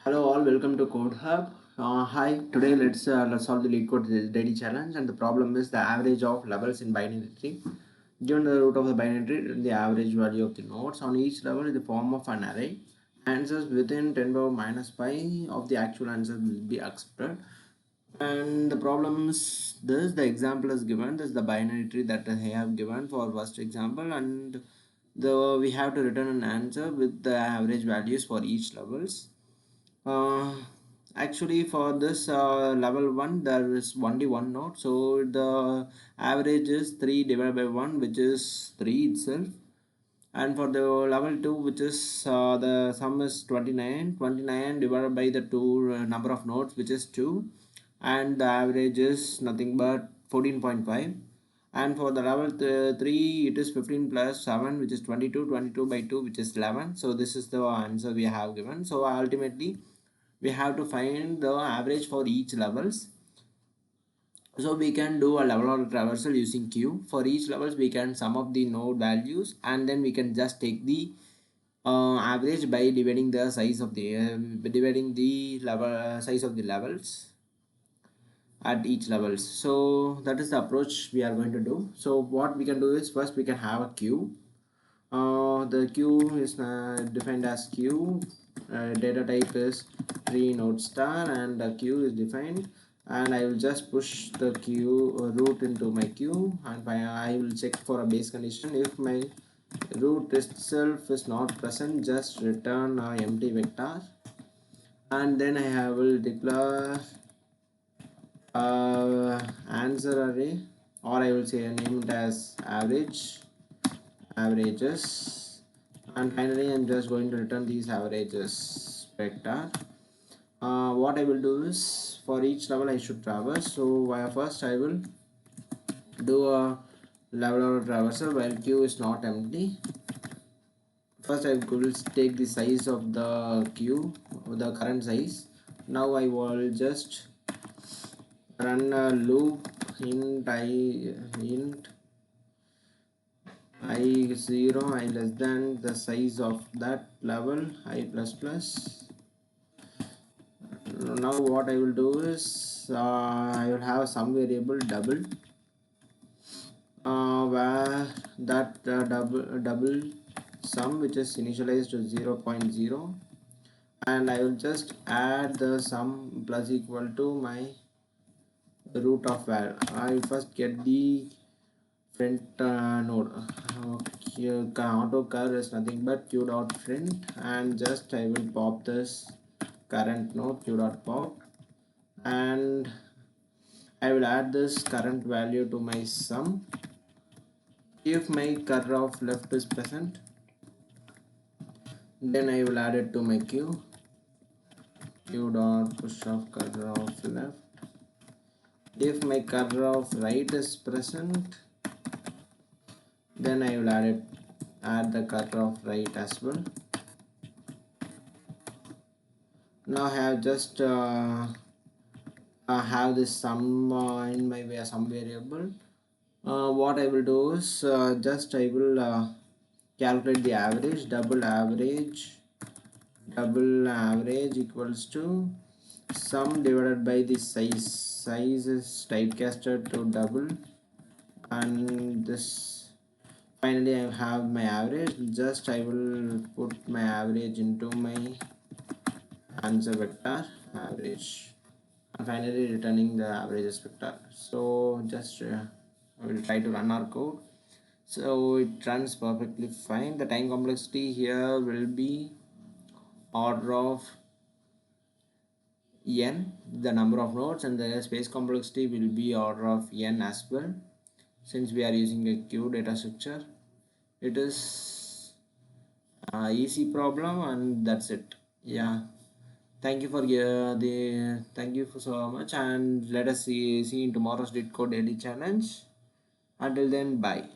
Hello all, welcome to Code Hub. Hi, today let's solve the LeetCode daily challenge, and the problem is the average of levels in binary tree. Given the root of the binary tree, the average value of the nodes on each level in the form of an array. Answers within 10 power minus pi of the actual answer will be accepted. And the problem is this: the example is given. This is the binary tree that I have given for first example, and we have to return an answer with the average values for each levels. uh, Actually, for this level 1 there is only one node, so the average is 3 divided by 1, which is 3 itself. And for the level 2, which is the sum is 29 divided by the two number of nodes, which is 2, and the average is nothing but 14.5. And for the level 3, it is 15 plus 7, which is 22 by 2, which is 11. So this is the answer we have given. So ultimately we have to find the average for each levels. So we can do a level or traversal using q. For each levels we can sum up the node values, and then we can just take the average by dividing the size of the level size of the levels at each levels. So that is the approach we are going to do. So what we can do is, first we can have a queue. The queue is defined as queue. Data type is tree node star, and the queue is defined. And I will just push the queue root into my queue, and I will check for a base condition. If my root itself is not present, just return a empty vector, and then I will declare answer array, or I will say name it as averages, and finally I'm just going to return these averages vector. What I will do is, for each level I should traverse. So first I will do a level or traversal while queue is not empty. First I will take the size of the queue, the current size. Now I will just run a loop int i0 I less than the size of that level I plus plus. Now what I will do is, I will have some variable double, where that double sum, which is initialized to 0.0, and I will just add the sum plus equal to my root of where I will first get the print node. Okay, auto cur is nothing but q dot print, and just I will pop this current node q dot pop, and I will add this current value to my sum. If my cur of left is present, then I will add it to my q dot push of cur of left. If my cur of right is present, then I will add the cur of right as well. Now I have just have this sum in my sum variable. What I will do is, just I will calculate the average. Double average equals to sum divided by the size is typecasted to double, and this finally I have my average. Just I will put my average into my answer vector average, and finally returning the averages vector. So just we will try to run our code. So it runs perfectly fine. The time complexity here will be order of n, the number of nodes, and the space complexity will be order of n as well, since we are using a queue data structure. It is easy problem, and that's it. Yeah, thank you for so much, and let us see in tomorrow's LeetCode daily challenge. Until then, bye.